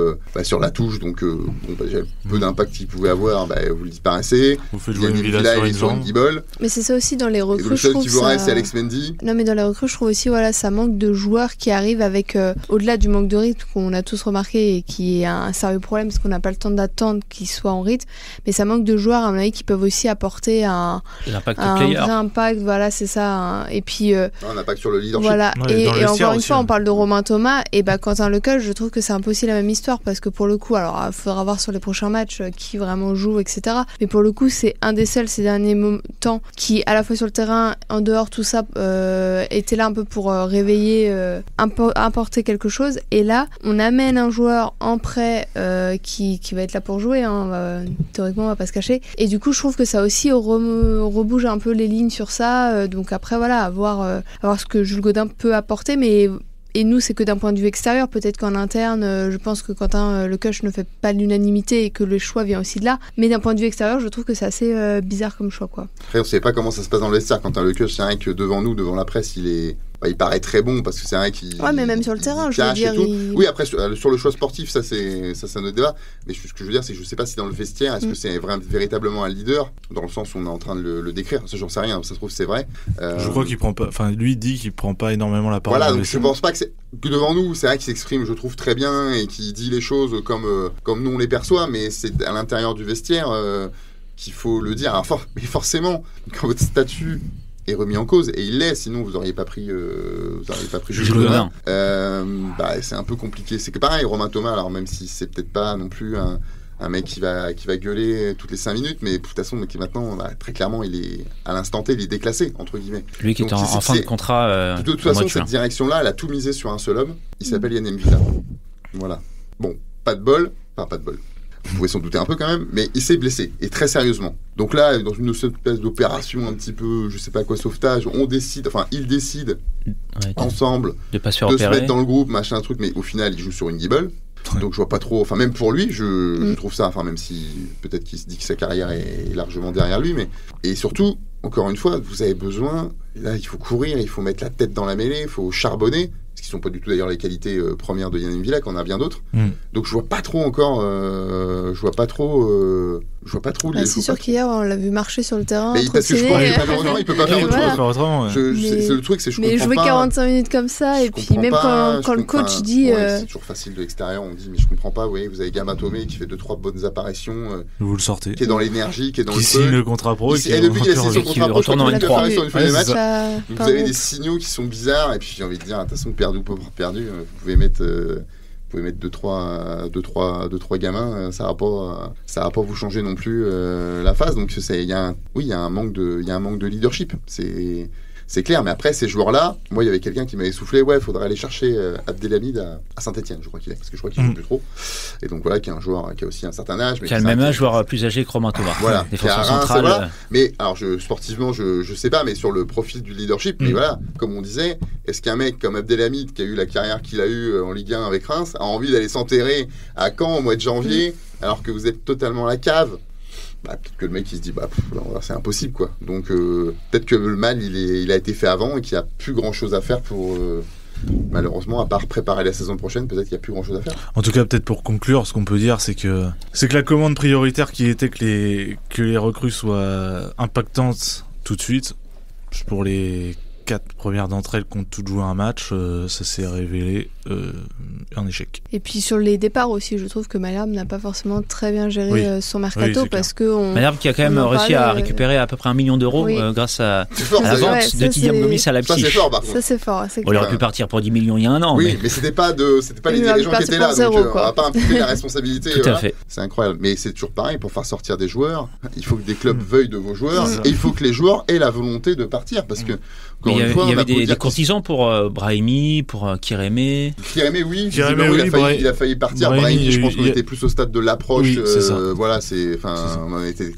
sur la touche. Donc, peu d'impact qu'il pouvait avoir, vous le disparaissez. Vous faites jouer une Villa sur une Guibol. Mais c'est ça aussi dans les recrues. Le seul qui vous reste, c'est Alex Mendy. Non, mais dans les recrues, je trouve aussi, ça manque de joueurs qui arrivent avec, au-delà du manque de rythme qu'on a tous remarqué et qui est un sérieux problème parce qu'on n'a pas le temps d'attendre qu'ils soient en rythme. Mais ça manque de joueurs, à mon avis, qui peuvent aussi apporter un vrai impact. Voilà, c'est ça. Et puis un impact sur le leadership. Voilà. Et encore une fois, on parle de Romain Thomas et Quentin Lecoq, je trouve que c'est un peu aussi la même histoire parce que pour le coup, alors il faudra voir sur les prochains matchs qui vraiment joue, etc. Mais pour le coup, c'est un des seuls ces derniers temps qui, à la fois sur le terrain, en dehors, tout ça, était là un peu pour réveiller, apporter quelque chose. Et là, on amène un joueur en prêt qui va être là pour jouer. Théoriquement, on va pas se cacher. Et du coup, je trouve que ça aussi rebouge un peu les lignes sur ça. Donc après, voilà, à voir ce que Jules Godin peut apporter, et nous, c'est que d'un point de vue extérieur. Peut-être qu'en interne, je pense que Quentin Lecoq ne fait pas l'unanimité et que le choix vient aussi de là. Mais d'un point de vue extérieur, je trouve que c'est assez bizarre comme choix, quoi. Après, on ne sait pas comment ça se passe dans le vestiaire. Quentin Lecoq, c'est vrai que devant nous, la presse, il paraît très bon parce que c'est vrai qu'il. Ouais, mais même sur le terrain, je veux dire. Oui, après, sur le choix sportif, ça c'est notre débat. Mais ce que je veux dire, c'est que je sais pas si dans le vestiaire, est-ce que c'est véritablement un leader, dans le sens où on est en train de le décrire. Ça, j'en sais rien. Ça se trouve, c'est vrai. Je crois qu'il prend pas. Enfin, lui dit qu'il prend pas énormément la parole. Voilà, donc je pense pas que devant nous, c'est vrai qu'il s'exprime, je trouve, très bien et qu'il dit les choses comme nous on les perçoit, mais c'est à l'intérieur du vestiaire qu'il faut le dire. Alors, mais forcément, quand votre statut est remis en cause, et il l'est, sinon vous n'auriez pas pris Jules Godin. C'est un peu compliqué. C'est que pareil, Romain Thomas, alors même si c'est peut-être pas non plus un mec qui va gueuler toutes les 5 minutes, mais de toute façon, maintenant, très clairement, il est à l'instant T, il est déclassé, entre guillemets. Lui qui est en fin de contrat. De toute façon, cette direction-là, elle a tout misé sur un seul homme. Il s'appelle Yann M'Vila. Voilà. Bon, pas de bol. Vous pouvez s'en douter un peu quand même, mais il s'est blessé, et très sérieusement. Donc là, dans une espèce d'opération un petit peu, je sais pas quoi, sauvetage, ils décident ensemble de se mettre dans le groupe, machin, truc, mais au final, il joue sur une guibole. Donc je vois pas trop, même pour lui, je trouve ça, même si peut-être qu'il se dit que sa carrière est largement derrière lui, mais et surtout, encore une fois, vous avez besoin, là il faut courir, il faut mettre la tête dans la mêlée, il faut charbonner, ce qui sont pas du tout d'ailleurs les qualités premières de Yann M'Vila, qu'on a bien d'autres. Donc je vois pas trop encore, c'est sûr qu'hier on l'a vu marcher sur le terrain. Mais parce que je crois il peut pas faire autrement. C'est le truc, c'est je comprends pas. Mais jouer 45 minutes comme ça, et puis même quand le coach dit. C'est toujours facile de l'extérieur, on dit mais je comprends pas. Vous avez Gama Tomé qui fait 2-3 bonnes apparitions. Vous le sortez. Qui est dans l'énergie, qui est dans le feu. Qui signe le contrat pro. Et depuis qu'il a signé son contrat pro, retourne en N3. Vous avez des signaux qui sont bizarres, et puis j'ai envie de dire, de toute façon, perdu ou pas perdu, vous pouvez mettre 2-3 gamins, ça va pas vous changer non plus la phase. Donc il y a un manque de leadership. C'est clair, mais après ces joueurs-là, moi il y avait quelqu'un qui m'avait soufflé, il faudrait aller chercher Abdelhamid à Saint-Etienne, je crois qu'il est, parce que je crois qu'il joue plus trop. Et donc voilà, qui est un joueur qui a aussi un certain âge, mais qui a le même âge, joueur plus âgé que Romain Thomas. Voilà, défenseur central. Voilà. Mais alors sportivement, je sais pas, mais sur le profil du leadership, mais voilà, comme on disait, est-ce qu'un mec comme Abdelhamid, qui a eu la carrière qu'il a eue en Ligue 1 avec Reims, a envie d'aller s'enterrer à Caen au mois de janvier, alors que vous êtes totalement à la cave? Peut-être que le mec il se dit c'est impossible quoi. Donc peut-être que le mal il a été fait avant et qu'il n'y a plus grand chose à faire pour malheureusement, à part préparer la saison prochaine, peut-être qu'il n'y a plus grand chose à faire. En tout cas, peut-être pour conclure, ce qu'on peut dire, c'est que la commande prioritaire qui était que les recrues soient impactantes tout de suite, pour les 4 premières d'entre elles qui ont toutes joué un match, ça s'est révélé un échec. Et puis sur les départs aussi, je trouve que Malherbe n'a pas forcément très bien géré son mercato, parce que Malherbe qui a quand même réussi à récupérer à peu près 1 million d'euros grâce à la vente de Tidiane Gomis à Leipzig. Ça c'est fort, par contre. Ça c'est fort. On aurait pu partir pour 10 millions il y a un an. Oui, mais c'était pas les dirigeants qui étaient là, donc on va pas imputer la responsabilité. Tout à fait. C'est incroyable. Mais c'est toujours pareil, pour faire sortir des joueurs, il faut que des clubs veuillent de vos joueurs, et il faut que les joueurs aient la volonté de partir, parce que il y avait des courtisans pour Brahimi, pour Kérémé. Kérémé, oui. Il a failli partir. Brahimi, je pense qu'on était plus au stade de l'approche. Oui, c'est ça. Voilà, on était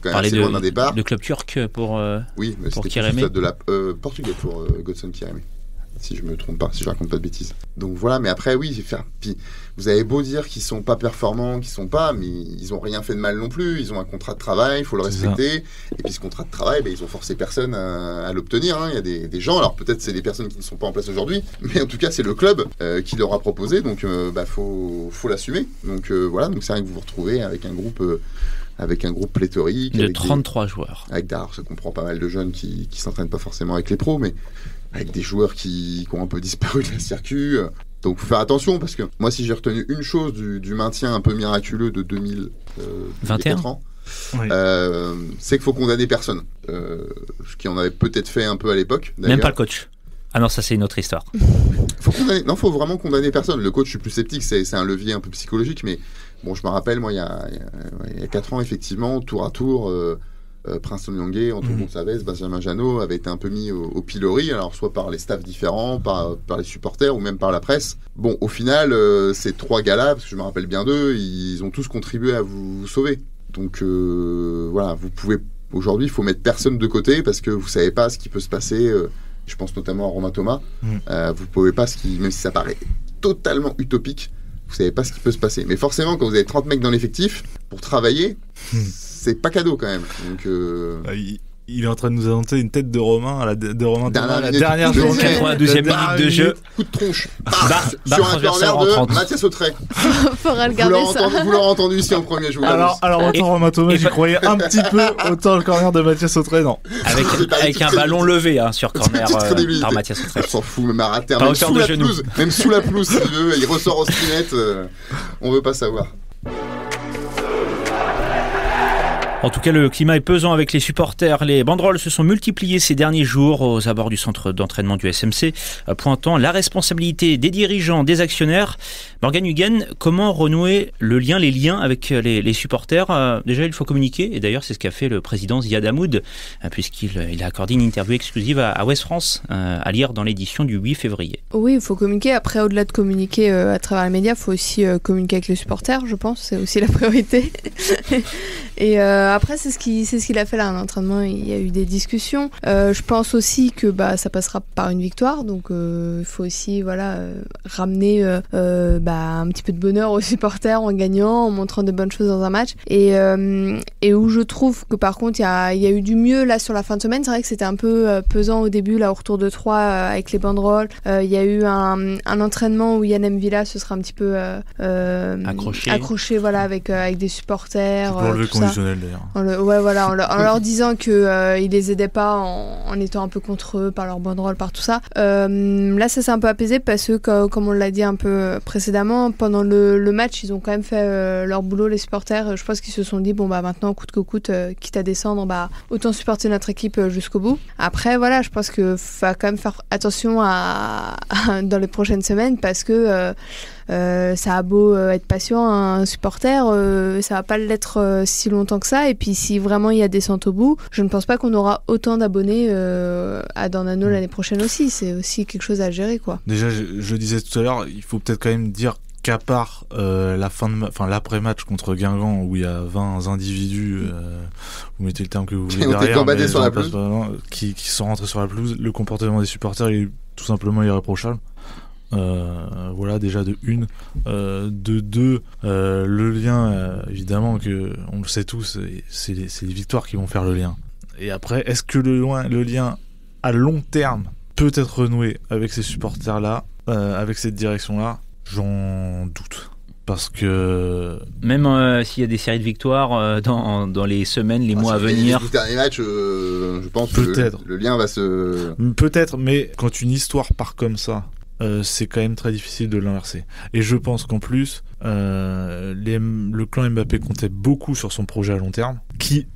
quand même assez loin d'un départ. Le club turc pour oui, mais c'était Kérémé. Plus au stade de portugais pour Godson Kérémé. Si je me trompe pas, si je raconte pas de bêtises. Donc voilà, mais après puis vous avez beau dire qu'ils sont pas performants, mais ils ont rien fait de mal non plus. Ils ont un contrat de travail, il faut le respecter. Et puis ce contrat de travail, ils ont forcé personne à l'obtenir. Il y a des gens, alors peut-être c'est des personnes qui ne sont pas en place aujourd'hui, mais en tout cas c'est le club qui leur a proposé, donc faut l'assumer. Donc voilà, donc c'est vrai que vous vous retrouvez avec un groupe pléthorique de 33 joueurs. Ça comprend pas mal de jeunes qui s'entraînent pas forcément avec les pros, mais avec des joueurs qui ont un peu disparu de la circuit. Donc faut faire attention, parce que moi si j'ai retenu une chose du maintien un peu miraculeux de 2021, c'est qu'il faut condamner personne. Ce qui en avait peut-être fait un peu à l'époque. D'ailleurs. Même pas le coach. Ah non, ça c'est une autre histoire. Faut vraiment condamner personne. Le coach, je suis plus sceptique, c'est un levier un peu psychologique, mais bon, je me rappelle, moi il y a 4 ans effectivement, tour à tour, Prince Onyangé, Antoine Gonçalves, Benjamin Janot avaient été un peu mis au pilori, alors soit par les staffs différents, par les supporters ou même par la presse. Bon, au final, ces 3 gars-là, parce que je me rappelle bien d'eux, ils ont tous contribué à vous sauver. Donc voilà, vous pouvez aujourd'hui, il faut mettre personne de côté, parce que vous savez pas ce qui peut se passer. Je pense notamment à Romain Thomas. Vous pouvez pas même si ça paraît totalement utopique, vous savez pas ce qui peut se passer. Mais forcément, quand vous avez 30 mecs dans l'effectif, pour travailler, c'est pas cadeau quand même. Donc, il est en train de nous annoncer une tête de Romain à la dernière journée, 92e minute de jeu. Coup de tronche. Sur un corner de Mathias Autrey. Faudra le garder ça. Vous l'aurez entendu ici en premier jour. Alors autant Romain Thomas, j'y croyais un petit peu, autant le corner de Mathias Autrey, non. Avec un ballon levé sur corner par Mathias Autrey. On s'en fout, même à terre, même sous la pelouse s'il veut, il ressort au spinette, on veut pas savoir. En tout cas, le climat est pesant avec les supporters. Les banderoles se sont multipliées ces derniers jours aux abords du centre d'entraînement du SMC, pointant la responsabilité des dirigeants, des actionnaires. Morgan Huguen, comment renouer les liens avec les supporters? Déjà, il faut communiquer, et d'ailleurs, c'est ce qu'a fait le président Ziad Hamoud, puisqu'il a accordé une interview exclusive à Ouest France, à lire dans l'édition du 8 février. Oui, il faut communiquer. Après, au-delà de communiquer à travers les médias, il faut aussi communiquer avec les supporters, je pense. C'est aussi la priorité. Et après, c'est ce qu'il a fait là, à l'entraînement. Il y a eu des discussions. Je pense aussi que ça passera par une victoire. Donc, il faut aussi ramener un petit peu de bonheur aux supporters en gagnant, en montrant de bonnes choses dans un match. Et où je trouve que par contre, il y a eu du mieux là sur la fin de semaine. C'est vrai que c'était un peu pesant au début, là, au retour de 3 avec les banderoles. Il y a eu un entraînement où Yann M'Vila se sera un petit peu accroché avec des supporters. Pour le conditionnel d'ailleurs. En leur disant qu'ils les aidaient pas en étant un peu contre eux par leurs banderoles, par tout ça. Là, ça s'est un peu apaisé parce que, comme on l'a dit un peu précédemment, pendant le match, ils ont quand même fait leur boulot, les supporters. Je pense qu'ils se sont dit, maintenant, coûte que coûte, quitte à descendre, autant supporter notre équipe jusqu'au bout. Après, je pense qu'il faut quand même faire attention dans les prochaines semaines parce que ça a beau être patient, un supporter, ça va pas l'être si longtemps que ça. Et puis si vraiment il y a descente au bout, je ne pense pas qu'on aura autant d'abonnés à Dornano l'année prochaine aussi. C'est aussi quelque chose à gérer, quoi. Déjà, je disais tout à l'heure, il faut peut-être quand même dire qu'à part l'après-match contre Guingamp où il y a 20 individus, vous mettez le terme que vous voulez derrière, sur la pelouse. Qui sont rentrés sur la pelouse, le comportement des supporters est tout simplement irréprochable. Déjà de une, de deux, le lien, évidemment que on le sait tous, c'est les victoires qui vont faire le lien. Et après, est-ce que le lien à long terme peut être renoué avec ces supporters-là, avec cette direction-là? J'en doute. Parce que même s'il y a des séries de victoires dans les semaines, les mois à venir. Les derniers matchs, je pense peut-être. Que le lien va se. Peut-être, mais quand une histoire part comme ça, c'est quand même très difficile de l'inverser. Et je pense qu'en plus, le clan Mbappé comptait beaucoup sur son projet à long terme, qui,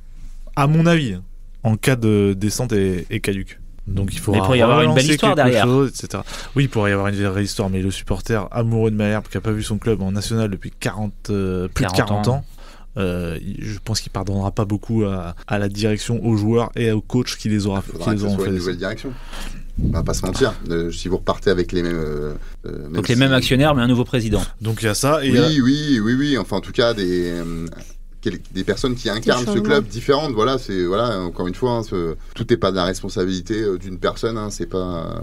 à mon avis, en cas de descente, est caduque. Donc il faudra mais il pourrait y avoir une belle histoire derrière. Etc. Oui, il pourrait y avoir une vraie histoire, mais le supporter amoureux de Malherbe qui n'a pas vu son club en national depuis plus de 40 ans, je pense qu'il pardonnera pas beaucoup à la direction, aux joueurs et aux coachs qui les auront fait. Une nouvelle direction. On va pas se mentir, si vous repartez avec les mêmes... donc les mêmes actionnaires, mais un nouveau président. Donc il y a ça. Et oui. Enfin, en tout cas, des personnes qui incarnent ce club différentes. Encore une fois, tout n'est pas de la responsabilité d'une personne. C'est pas...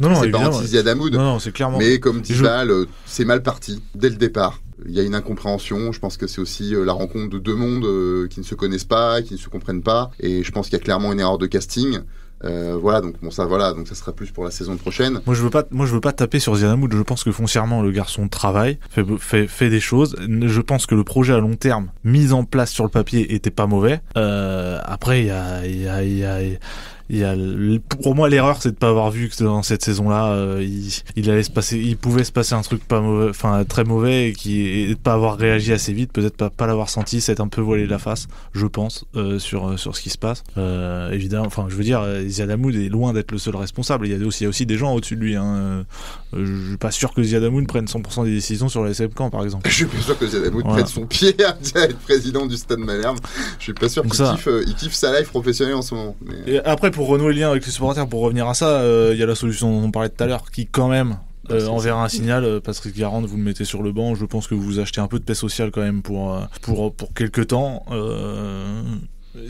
Non, c'est pas anti-Ziad Hamoud. Non, c'est clairement... Mais comme dit Val, c'est mal parti dès le départ. Il y a une incompréhension. Je pense que c'est aussi la rencontre de deux mondes qui ne se connaissent pas, qui ne se comprennent pas. Et je pense qu'il y a clairement une erreur de casting. Donc ça sera plus pour la saison prochaine. Moi je veux pas taper sur Ziad Hamoud. Je pense que foncièrement le garçon travaille, fait des choses. Je pense que le projet à long terme mis en place sur le papier était pas mauvais. Après pour moi l'erreur c'est de pas avoir vu que dans cette saison-là il pouvait se passer un truc pas mauvais, très mauvais, et de pas avoir réagi assez vite, peut-être pas l'avoir senti, s'être un peu voilé la face, je pense, sur ce qui se passe. Évidemment, je veux dire, Ziad Hamoud est loin d'être le seul responsable. Il y a aussi des gens au-dessus de lui. Je suis pas sûr que Ziad Hamoud prenne 100% des décisions sur le SM Caen, par exemple. Je suis pas sûr que Ziad Hamoud prenne son pied à être président du Stade Malherbe. Je suis pas sûr qu'il kiffe sa life professionnelle en ce moment. Mais... Et après, pour renouer le lien avec les supporters, pour revenir à ça, il y a la solution dont on parlait tout à l'heure, qui quand même enverra un signal. Patrick Garande, vous le mettez sur le banc. Je pense que vous achetez un peu de paix sociale quand même pour quelques temps.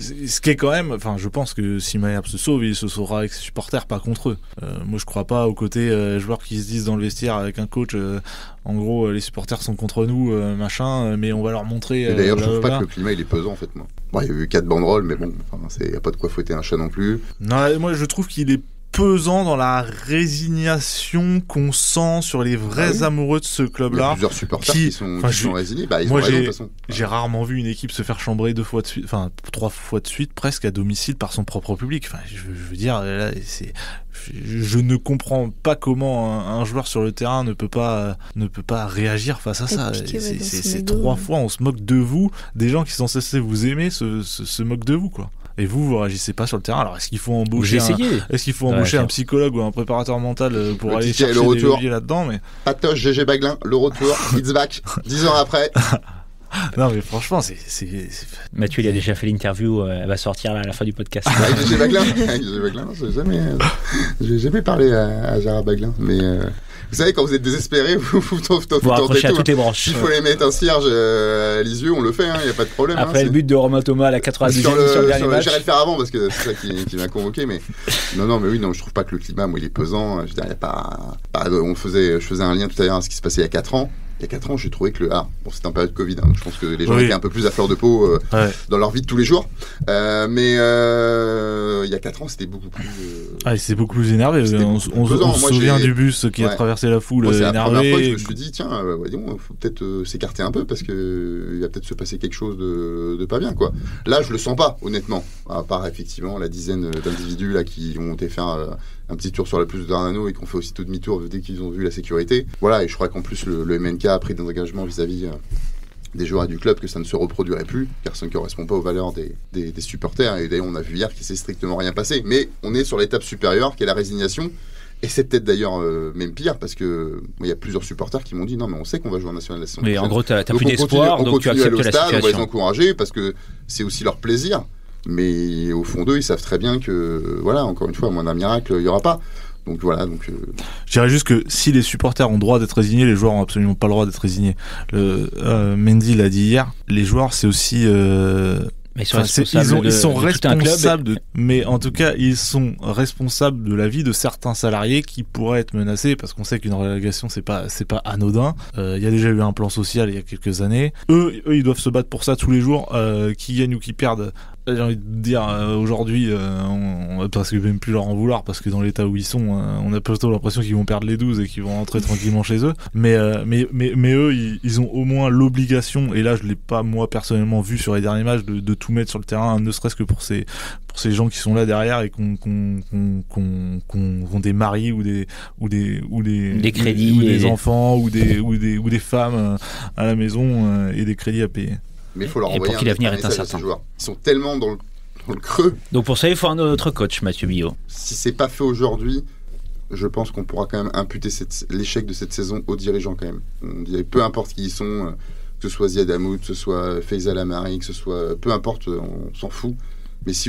Ce qui est quand même, je pense que si Malherbe se sauve, il se sauvera avec ses supporters, pas contre eux. Moi, je crois pas au côté joueurs qui se disent dans le vestiaire avec un coach, en gros, les supporters sont contre nous, mais on va leur montrer. Et d'ailleurs, je trouve pas que le climat il est pesant en fait. Moi, il y a eu 4 banderoles, mais bon, il y a pas de quoi fouetter un chat non plus. Non, moi, je trouve qu'il est pesant dans la résignation qu'on sent sur les vrais amoureux de ce club-là. Il y a plusieurs supporters qui sont résignés. Ils ont raison, de toute façon. J'ai rarement vu une équipe se faire chambrer 3 fois de suite presque à domicile par son propre public. Enfin, je veux dire, là, je ne comprends pas comment un joueur sur le terrain ne peut pas réagir face à ça. C'est 3 fois, on se moque de vous. Des gens qui sont censés vous aimer se moquent de vous, quoi. Et vous réagissez pas sur le terrain. Alors, est-ce qu'il faut embaucher un psychologue ou un préparateur mental pour aller chercher des leviers là-dedans, mais... Patoche, GG Baglin, le retour, it's back, 10 ans après. Non, mais franchement, c'est... Mathieu, il a déjà fait l'interview, elle va sortir là, à la fin du podcast. GG Baglin, j'ai jamais parlé à Gérard Baglin, mais... Vous savez, quand vous êtes désespéré, vous raccrochez à toutes les branches. S'il faut les mettre un cierge à Lisieux, on le fait, il n'y a pas de problème. Après le but de Romain Thomas à la 92e sur le dernier match. J'irais le faire avant parce que c'est ça qui m'a convoqué. Mais non, je trouve pas que le climat, moi, il est pesant. Je veux dire, il y a pas. Je faisais un lien tout à l'heure à ce qui se passait il y a 4 ans. Il y a 4 ans, j'ai trouvé que c'était en période Covid. Je pense que les gens étaient un peu plus à fleur de peau dans leur vie de tous les jours. Mais il y a 4 ans, c'était beaucoup plus. C'est beaucoup plus énervé. On se souvient du bus qui a traversé la foule énervé. C'est la première fois que je me suis dit, tiens, il faut peut-être s'écarter un peu parce qu'il va peut-être se passer quelque chose de pas bien, quoi. Là, je le sens pas, honnêtement. À part effectivement la dizaine d'individus là qui ont été faire un petit tour sur la pelouse de Darnano et qui ont fait aussitôt demi-tour dès qu'ils ont vu la sécurité. Voilà, et je crois qu'en plus le MNK a pris des engagements vis-à-vis des joueurs du club que ça ne se reproduirait plus, car ça ne correspond pas aux valeurs des supporters. Et d'ailleurs, on a vu hier qu'il s'est strictement rien passé. Mais on est sur l'étape supérieure qui est la résignation. Et c'est peut-être d'ailleurs même pire parce que il y a plusieurs supporters qui m'ont dit non mais on sait qu'on va jouer en national la saison prochaine. Mais en gros t'as plus d'espoir, donc tu acceptes la situation. On va les encourager parce que c'est aussi leur plaisir. Mais au fond d'eux, ils savent très bien que voilà, encore une fois, moins d'un miracle, il y aura pas. Donc voilà, je dirais juste que si les supporters ont le droit d'être résignés, les joueurs ont absolument pas le droit d'être résignés. Mendy l'a dit hier, les joueurs c'est aussi mais ils sont responsables mais en tout cas ils sont responsables de la vie de certains salariés qui pourraient être menacés parce qu'on sait qu'une relégation c'est pas anodin. Il y a déjà eu un plan social il y a quelques années. Eux ils doivent se battre pour ça tous les jours, qu'ils gagnent ou qu'ils perdent. J'ai envie de dire aujourd'hui on va presque même plus leur en vouloir parce que dans l'état où ils sont on a plutôt l'impression qu'ils vont perdre les 12 et qu'ils vont rentrer tranquillement chez eux, mais eux ils ont au moins l'obligation, et là je l'ai pas moi personnellement vu sur les derniers matchs, de tout mettre sur le terrain, ne serait-ce que pour ces gens qui sont là derrière et qu'on des maris ou des crédits ou des enfants ou des femmes à la maison et des crédits à payer. Mais il faut leur envoyer l'avenir est incertain. Ils sont tellement dans le creux. Donc pour ça, il faut un autre coach, Mathieu Billot. Si c'est pas fait aujourd'hui, je pense qu'on pourra quand même imputer l'échec de cette saison aux dirigeants quand même. On dirait, peu importe qui ils sont, que ce soit Ziad Hamoud, que ce soit Faisal Amari, que ce soit... Peu importe, on s'en fout. Mais si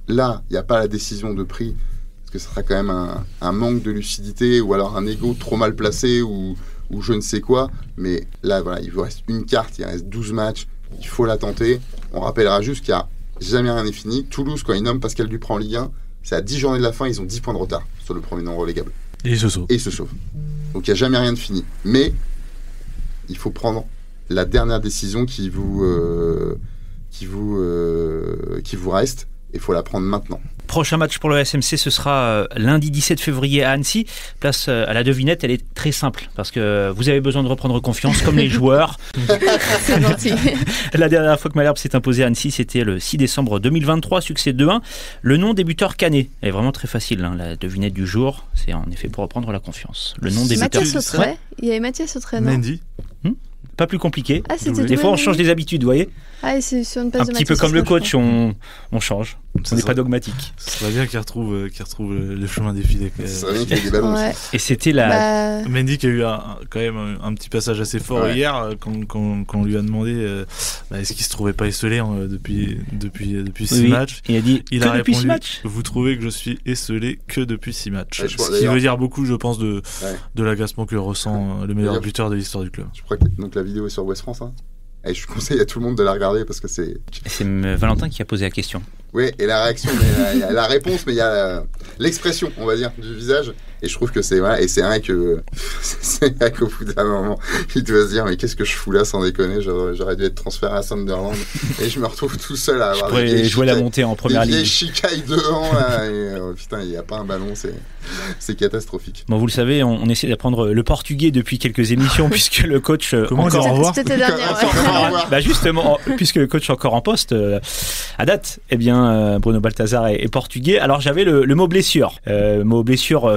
là, il n'y a pas la décision de prix, parce que ce sera quand même un manque de lucidité ou alors un ego trop mal placé ou je ne sais quoi, mais là voilà, il vous reste une carte, il reste 12 matchs, il faut la tenter. On rappellera juste qu'il n'y a jamais rien n'est fini. Toulouse, quand ils nomment Pascal Duprat en Ligue 1, c'est à 10 journées de la fin, ils ont 10 points de retard sur le premier non relégable. Et ils se sauvent. Donc il n'y a jamais rien de fini. Mais il faut prendre la dernière décision qui vous reste, et il faut la prendre maintenant. Prochain match pour le SMC, ce sera lundi 17 février à Annecy. Place à la devinette, elle est très simple parce que vous avez besoin de reprendre confiance comme les joueurs. C'est gentil. La dernière fois que Malherbe s'est imposé à Annecy, c'était le 6 décembre 2023, succès 2-1. Le nom des buteurs Canet, elle est vraiment très facile. La devinette du jour, c'est en effet pour reprendre la confiance. Le nom des buteurs. Mathias Autrey. Il y avait Mathias Autrey, non ? Mendy. Pas plus compliqué. C'était des fois, on change des habitudes, vous voyez. C'est sur une un petit peu comme le coach, on change. On n'est pas dogmatique. Ce serait bien qu'il retrouve le chemin des filets. Ce serait bien qu'il y ait des ballons. Ouais. Et c'était Mendy qui a eu quand même un petit passage assez fort hier quand on lui a demandé est-ce qu'il se trouvait pas esselé depuis 6 matchs. Il a dit il que a depuis répondu 6 matchs. Vous trouvez que je suis esselé que depuis 6 matchs. Ce qui veut dire beaucoup, je pense, de l'agacement que ressent le meilleur buteur de l'histoire du club. Je crois que donc la vidéo est sur Ouest France. Et je conseille à tout le monde de la regarder parce que c'est... C'est Valentin qui a posé la question. Oui, et la réaction, il y a la réponse, mais il y a l'expression, on va dire, du visage. Et je trouve que c'est vrai qu'au bout d'un moment, il doit se dire mais qu'est-ce que je fous là sans déconner, j'aurais dû être transféré à Sunderland et je me retrouve tout seul à avoir jouer la montée en première ligue. Des chicailles devant là, et putain, il n'y a pas un ballon, c'est catastrophique. Bon, vous le savez, on essaie d'apprendre le portugais depuis quelques émissions puisque le coach encore au revoir. C'était dernière. Bah justement, puisque le coach est encore en poste à date, eh bien Bruno Balthazar est portugais. Alors j'avais le mot blessure,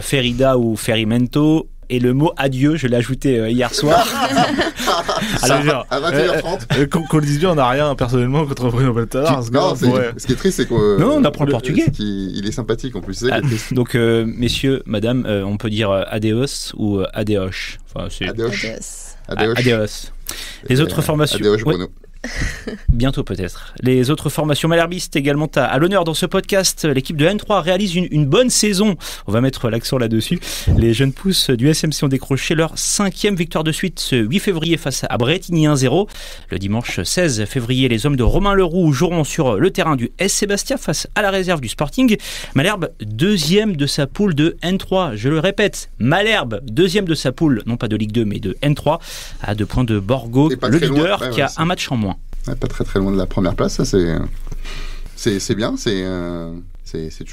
ferida ou ferimento. Et le mot adieu, je l'ai ajouté hier soir. Alors, à 21h30. Qu'on le dise bien, on n'a rien personnellement contre Bruno Balthazar. Ce qui est triste, c'est qu'on non, on apprend le portugais. Il est sympathique en plus. Donc, messieurs, madame, on peut dire adios ou adeos. Enfin, adios. Les autres formations. Adios, Bruno. Bientôt peut-être. Les autres formations malherbistes également à l'honneur dans ce podcast. L'équipe de N3 réalise une bonne saison. On va mettre l'accent là-dessus. Les jeunes pousses du SMC ont décroché leur 5e victoire de suite ce 8 février face à Bretigny 1-0. Le dimanche 16 février, les hommes de Romain Leroux joueront sur le terrain du SC Bastia face à la réserve du Sporting. Malherbe, 2e de sa poule de N3. Je le répète, Malherbe, 2e de sa poule, non pas de Ligue 2 mais de N3, à 2 points de Borgo, le leader qui a un match en moins. Pas très loin de la première place, ça c'est bien, c'est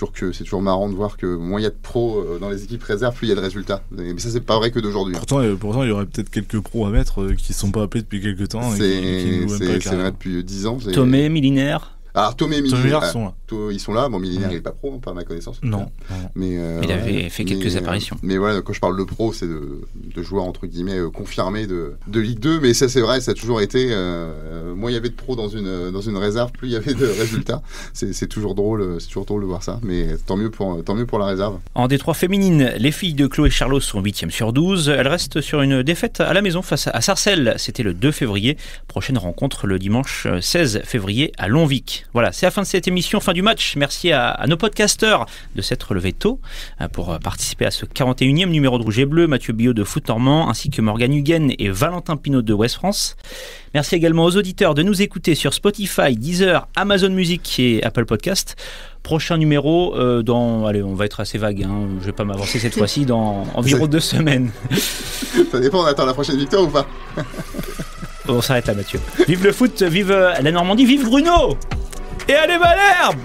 toujours marrant de voir que moins il y a de pros dans les équipes réserves, plus il y a de résultats. Mais ça c'est pas vrai que d'aujourd'hui. Pourtant il y aurait peut-être quelques pros à mettre qui sont pas appelés depuis quelques temps. C'est vrai depuis 10 ans. Tomé, Milinaire. Alors Tomé et Milinaire sont là. Ils sont là. Bon, Milinaire il est pas pro, pas à ma connaissance. Non. Mais il avait fait quelques apparitions. Mais voilà, quand je parle de pro, c'est de joueurs entre guillemets confirmés de Ligue 2. Mais ça c'est vrai, ça a toujours été. Moins il y avait de pros dans une réserve, plus il y avait de résultats. C'est toujours drôle, de voir ça. Mais tant mieux pour la réserve. En Détroit féminine, les filles de Chloé Charlot sont 8e sur 12. Elles restent sur une défaite à la maison face à Sarcelles. C'était le 2 février. Prochaine rencontre le dimanche 16 février à Longvic. Voilà, c'est la fin de cette émission, fin du match. Merci à nos podcasteurs de s'être levés tôt pour participer à ce 41e numéro de Rouge et Bleu. Mathieu Billot de Foot Normand, ainsi que Morgane Huguen et Valentin Pinault de Ouest France. Merci également aux auditeurs de nous écouter sur Spotify, Deezer, Amazon Music et Apple Podcast. Prochain numéro on va être assez vague, hein. Je vais pas m'avancer cette fois-ci, dans environ 2 semaines. Ça dépend, on attend la prochaine victoire ou pas? On s'arrête là, Mathieu. Vive le foot, vive la Normandie, vive Bruno! Et allez Malherbe!